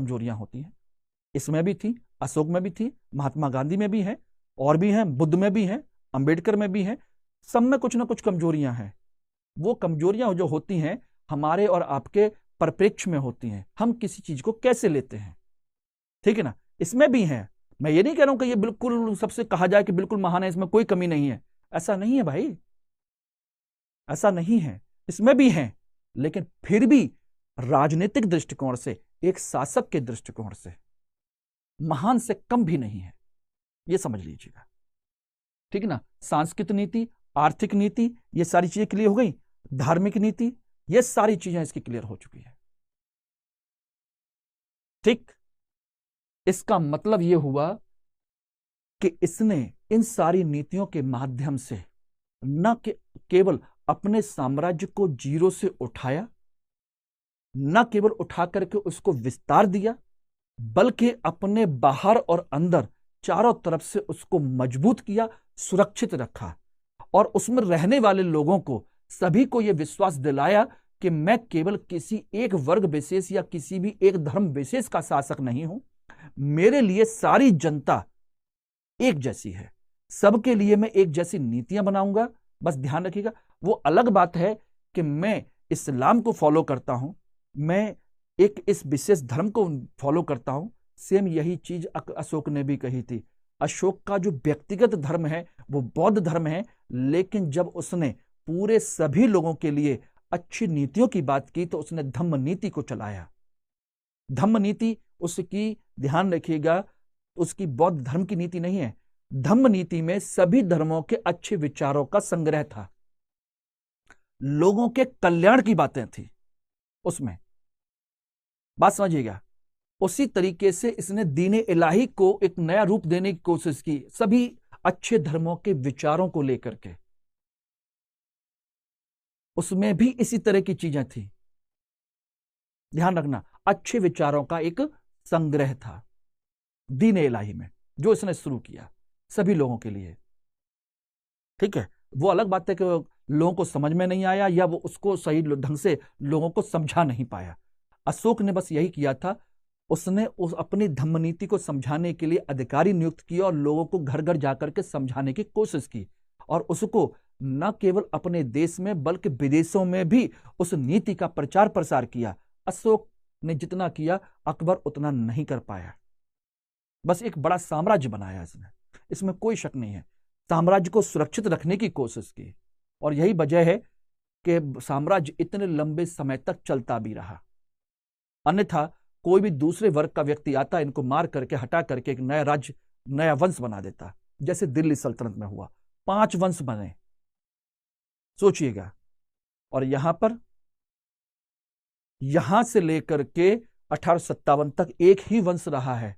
कमजोरियां होती हैं। इसमें भी थी, अशोक में भी थी, महात्मा गांधी में भी है, और भी हैं, बुद्ध में भी हैं, अंबेडकर में भी हैं। सब में कुछ ना कुछ कमजोरियां हैं। वो कमजोरियां जो होती हैं हमारे और आपके परिप्रेक्ष्य में होती हैं, हम किसी चीज को कैसे लेते हैं, ठीक है ना। इसमें भी है, मैं ये नहीं कह रहा हूं कि ये बिल्कुल सबसे कहा जाए कि बिल्कुल महान है, इसमें कोई कमी नहीं है, ऐसा नहीं है भाई, ऐसा नहीं है, इसमें भी है। लेकिन फिर भी राजनीतिक दृष्टिकोण से, एक शासक के दृष्टिकोण से महान से कम भी नहीं है, ये समझ लीजिएगा, ठीक है ना। सांस्कृतिक नीति, आर्थिक नीति, ये सारी चीजें क्लियर हो गई, धार्मिक नीति, ये सारी चीजें इसकी क्लियर हो चुकी है, ठीक। इसका मतलब यह हुआ कि इसने इन सारी नीतियों के माध्यम से न केवल अपने साम्राज्य को जीरो से उठाया, न केवल उठा करके उसको विस्तार दिया, बल्कि अपने बाहर और अंदर चारों तरफ से उसको मजबूत किया, सुरक्षित रखा, और उसमें रहने वाले लोगों को, सभी को यह विश्वास दिलाया कि मैं केवल किसी एक वर्ग विशेष या किसी भी एक धर्म विशेष का शासक नहीं हूं, मेरे लिए सारी जनता एक जैसी है, सबके लिए मैं एक जैसी नीतियां बनाऊंगा। बस ध्यान रखिएगा, वो अलग बात है कि मैं इस्लाम को फॉलो करता हूं, मैं एक इस विशेष धर्म को फॉलो करता हूं। सेम यही चीज अशोक ने भी कही थी। अशोक का जो व्यक्तिगत धर्म है वो बौद्ध धर्म है, लेकिन जब उसने पूरे सभी लोगों के लिए अच्छी नीतियों की बात की तो उसने धम्म नीति को चलाया। धम्म नीति उसकी, ध्यान रखिएगा, उसकी बौद्ध धर्म की नीति नहीं है। धम्म नीति में सभी धर्मों के अच्छे विचारों का संग्रह था, लोगों के कल्याण की बातें थी उसमें, बात समझिएगा। उसी तरीके से इसने दीन इलाही को एक नया रूप देने की कोशिश की, सभी अच्छे धर्मों के विचारों को लेकर के, उसमें भी इसी तरह की चीजें थी। ध्यान रखना, अच्छे विचारों का एक संग्रह था दीन इलाही में, जो इसने शुरू किया सभी लोगों के लिए, ठीक है। वो अलग बात है कि लोगों को समझ में नहीं आया या वो उसको सही ढंग से लोगों को समझा नहीं पाया। अशोक ने बस यही किया था, उसने अपनी धम्म नीति को समझाने के लिए अधिकारी नियुक्त किया और लोगों को घर घर जाकर के समझाने की कोशिश की, और उसको न केवल अपने देश में बल्कि विदेशों में भी उस नीति का प्रचार प्रसार किया। अशोक ने जितना किया अकबर उतना नहीं कर पाया, बस एक बड़ा साम्राज्य बनाया इसने, इसमें कोई शक नहीं है। साम्राज्य को सुरक्षित रखने की कोशिश की, और यही वजह है कि साम्राज्य इतने लंबे समय तक चलता भी रहा। अन्यथा कोई भी दूसरे वर्ग का व्यक्ति आता, इनको मार करके, हटा करके एक नया राज्य, नया वंश बना देता, जैसे दिल्ली सल्तनत में हुआ, 5 वंश बने, सोचिएगा। और यहां से लेकर के 1857 तक एक ही वंश रहा है,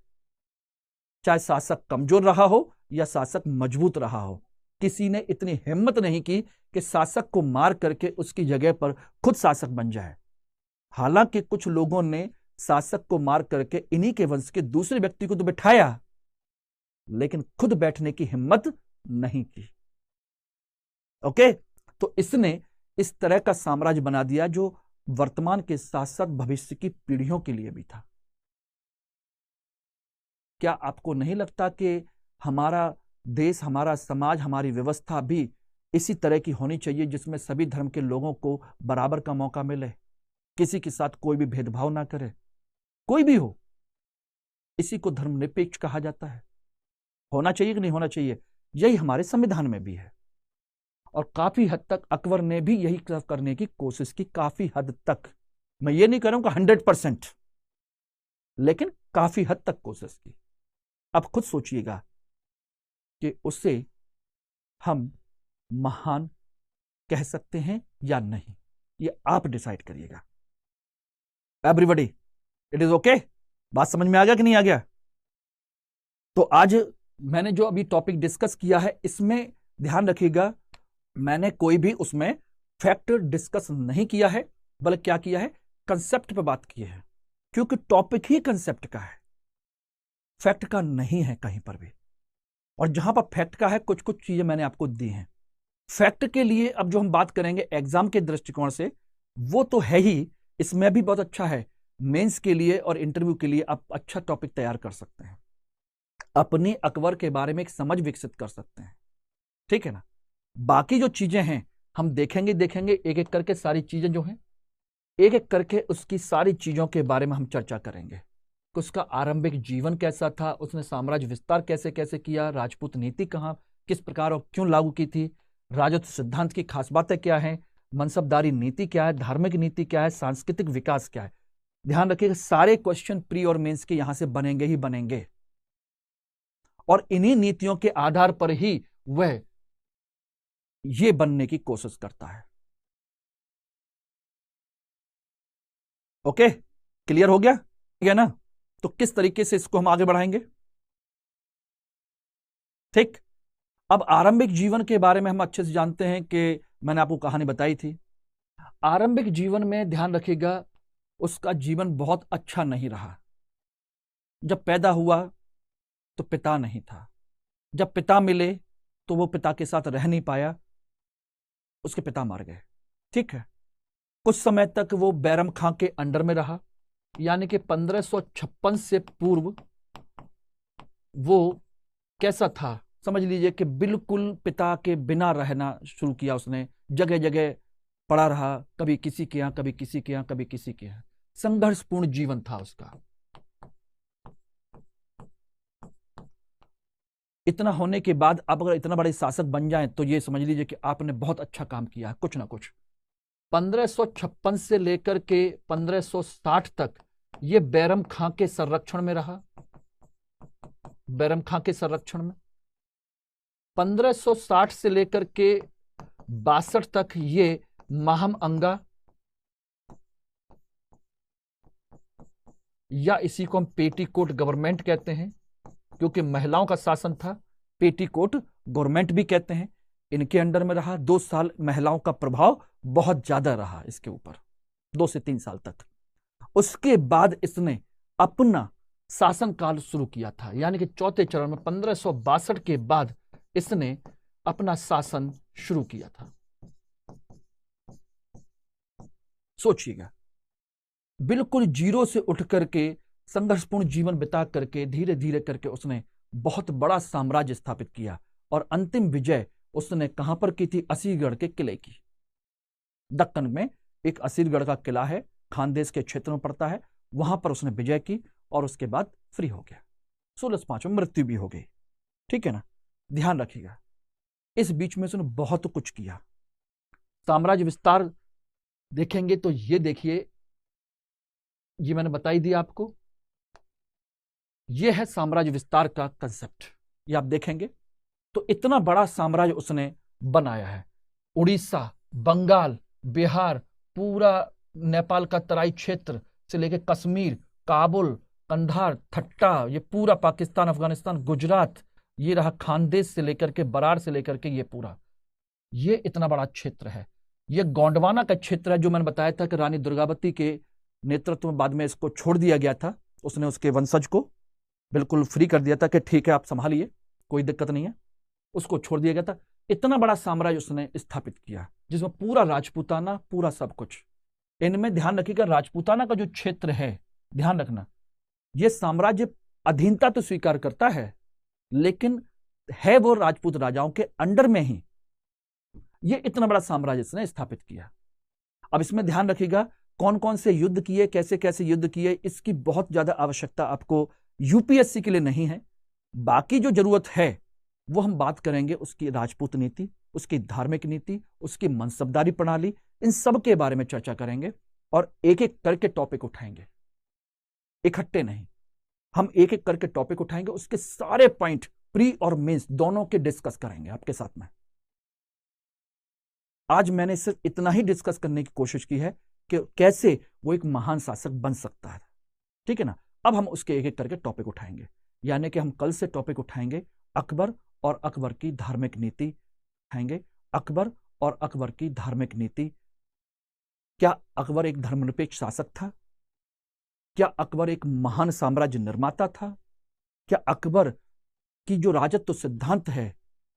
चाहे शासक कमजोर रहा हो या शासक मजबूत रहा हो। किसी ने इतनी हिम्मत नहीं की कि शासक को मार करके उसकी जगह पर खुद शासक बन जाए। हालांकि कुछ लोगों ने शासक को मार करके इन्हीं के वंश के दूसरे व्यक्ति को तो बिठाया, लेकिन खुद बैठने की हिम्मत नहीं की। ओके, तो इसने इस तरह का साम्राज्य बना दिया जो वर्तमान के साथ साथ भविष्य की पीढ़ियों के लिए भी था। क्या आपको नहीं लगता कि हमारा देश, हमारा समाज, हमारी व्यवस्था भी इसी तरह की होनी चाहिए, जिसमें सभी धर्म के लोगों को बराबर का मौका मिले, किसी के साथ कोई भी भेदभाव ना करे, कोई भी हो। इसी को धर्मनिरपेक्ष कहा जाता है। होना चाहिए कि नहीं होना चाहिए? यही हमारे संविधान में भी है, और काफी हद तक अकबर ने भी यही करने की कोशिश की। काफी हद तक, मैं ये नहीं कह रहा हूं कि 100%, लेकिन काफी हद तक कोशिश की। अब खुद सोचिएगा कि उसे हम महान कह सकते हैं या नहीं, ये आप डिसाइड करिएगा। Everybody, it is okay? बात समझ में आ गया कि नहीं आ गया? तो आज मैंने जो अभी टॉपिक डिस्कस किया है, इसमें ध्यान रखिएगा, मैंने कोई भी उसमें फैक्ट डिस्कस नहीं किया है, बल्कि क्या किया है, कंसेप्ट पे बात की है, क्योंकि टॉपिक ही कंसेप्ट का है, फैक्ट का नहीं है कहीं पर भी। और जहां पर फैक्ट का है, कुछ कुछ चीजें मैंने आपको दी हैं फैक्ट के लिए। अब जो हम बात करेंगे एग्जाम के दृष्टिकोण से, वो तो है ही, इसमें भी बहुत अच्छा है, मेंस के लिए और इंटरव्यू के लिए आप अच्छा टॉपिक तैयार कर सकते हैं, अपने अकबर के बारे में एक समझ विकसित कर सकते हैं, ठीक है ना। बाकी जो चीजें हैं हम देखेंगे एक एक करके, सारी चीजें जो हैं एक एक करके उसकी सारी चीजों के बारे में हम चर्चा करेंगे कि उसका आरंभिक जीवन कैसा था, उसने साम्राज्य विस्तार कैसे कैसे किया, राजपूत नीति कहाँ किस प्रकार और क्यों लागू की थी, राजत्व सिद्धांत की खास बातें क्या है, मनसबदारी नीति क्या है, धार्मिक नीति क्या है, सांस्कृतिक विकास क्या है। ध्यान रखिएगा सारे क्वेश्चन प्री और मेंस के यहां से बनेंगे ही बनेंगे, और इन्हीं नीतियों के आधार पर ही वह ये बनने की कोशिश करता है। ओके, क्लियर हो गया या ना। तो किस तरीके से इसको हम आगे बढ़ाएंगे, ठीक। अब आरंभिक जीवन के बारे में हम अच्छे से जानते हैं कि मैंने आपको कहानी बताई थी। आरंभिक जीवन में ध्यान रखिएगा उसका जीवन बहुत अच्छा नहीं रहा। जब पैदा हुआ तो पिता नहीं था, जब पिता मिले तो वो पिता के साथ रह नहीं पाया, उसके पिता मर गए, ठीक है। कुछ समय तक वो बैरम खां के अंडर में रहा, यानी कि 1556 से पूर्व वो कैसा था समझ लीजिए कि बिल्कुल पिता के बिना रहना शुरू किया उसने, जगह जगह पड़ा रहा, कभी किसी के यहां कभी किसी के यहां कभी किसी के यहां, संघर्षपूर्ण जीवन था उसका। इतना होने के बाद आप अगर इतना बड़े शासक बन जाएं तो ये समझ लीजिए कि आपने बहुत अच्छा काम किया है, कुछ ना कुछ। 1556 से लेकर के 1560 तक ये बैरम खां के संरक्षण में रहा, बैरम खां के संरक्षण में। 1560 से लेकर के 62 तक ये माहम अंगा, या इसी को हम पेटीकोट गवर्नमेंट कहते हैं क्योंकि महिलाओं का शासन था, पेटीकोट गवर्नमेंट भी कहते हैं, इनके अंडर में रहा। 2 साल महिलाओं का प्रभाव बहुत ज्यादा रहा इसके ऊपर, 2 से 3 साल तक। उसके बाद इसने अपना शासनकाल शुरू किया था, यानी कि चौथे चरण में 1562 के बाद इसने अपना शासन शुरू किया था। सोचिएगा, बिल्कुल जीरो से उठ करके संघर्षपूर्ण जीवन बिता करके धीरे धीरे करके उसने बहुत बड़ा साम्राज्य स्थापित किया, और अंतिम विजय उसने कहां पर की थी, असीरगढ़ के किले की। दक्कन में एक असीरगढ़ का किला है, खानदेश के क्षेत्र में पड़ता है, वहां पर उसने विजय की और उसके बाद फ्री हो गया। 1605 में मृत्यु भी हो गई, ठीक है ना। ध्यान रखिएगा इस बीच में उसने बहुत कुछ किया। साम्राज्य विस्तार देखेंगे तो ये देखिए, ये मैंने बताई दी आपको, ये है साम्राज्य विस्तार का कंसेप्ट। ये आप देखेंगे तो इतना बड़ा साम्राज्य उसने बनाया है। उड़ीसा, बंगाल, बिहार, पूरा नेपाल का तराई क्षेत्र से लेकर कश्मीर, काबुल, कंधार, थट्टा, ये पूरा पाकिस्तान, अफगानिस्तान, गुजरात, ये रहा खानदेश से लेकर के बरार से लेकर के ये पूरा, ये इतना बड़ा क्षेत्र है। ये गोंडवाना का क्षेत्र है जो मैंने बताया था कि रानी दुर्गावती के नेतृत्व में बाद में इसको छोड़ दिया गया था, उसने उसके वंशज को बिल्कुल फ्री कर दिया था कि ठीक है आप संभालिए, कोई दिक्कत नहीं है, उसको छोड़ दिया गया था। इतना बड़ा साम्राज्य उसने स्थापित किया जिसमें पूरा राजपूताना, पूरा सब कुछ। इनमें ध्यान रखिएगा राजपूताना का जो क्षेत्र है, ध्यान रखना, यह साम्राज्य अधीनता तो स्वीकार करता है लेकिन है वो राजपूत राजाओं के अंडर में ही। ये इतना बड़ा साम्राज्य इसने स्थापित किया। अब इसमें ध्यान रखिएगा कौन कौन से युद्ध किए, कैसे कैसे युद्ध किए, इसकी बहुत ज्यादा आवश्यकता आपको यूपीएससी के लिए नहीं है। बाकी जो जरूरत है वो हम बात करेंगे उसकी राजपूत नीति, उसकी धार्मिक नीति, उसकी मनसबदारी प्रणाली, इन सब के बारे में चर्चा करेंगे और एक एक करके टॉपिक उठाएंगे, इकट्ठे नहीं, हम एक एक करके टॉपिक उठाएंगे, उसके सारे पॉइंट प्री और मेंस दोनों के डिस्कस करेंगे आपके साथ में। आज मैंने सिर्फ इतना ही डिस्कस करने की कोशिश की है कि कैसे वो एक महान शासक बन सकता है, ठीक है ना। अब हम उसके एक एक करके टॉपिक उठाएंगे, यानी कि हम कल से टॉपिक उठाएंगे अकबर और अकबर की धार्मिक नीति उठाएंगे। अकबर और अकबर की धार्मिक नीति, क्या अकबर एक धर्मनिरपेक्ष शासक था? क्या अकबर एक महान साम्राज्य निर्माता था? क्या अकबर की जो राजत्व सिद्धांत है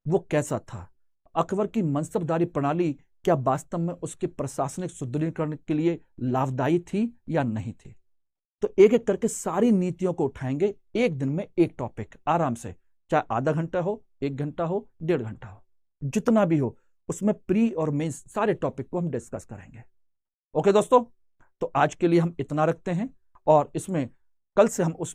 वो कैसा था? अकबर की मनसबदारी प्रणाली क्या वास्तव में उसके प्रशासनिक सुदृढ़ीकरण के लिए लाभदायी थी या नहीं थी? तो एक एक करके सारी नीतियों को उठाएंगे, एक दिन में एक टॉपिक आराम से, चाहे आधा घंटा हो, 1 घंटा हो, 1.5 घंटा हो, जितना भी हो, उसमें प्री और मेंस सारे टॉपिक को हम डिस्कस करेंगे। ओके दोस्तों, तो आज के लिए हम इतना रखते हैं और इसमें कल से हम उस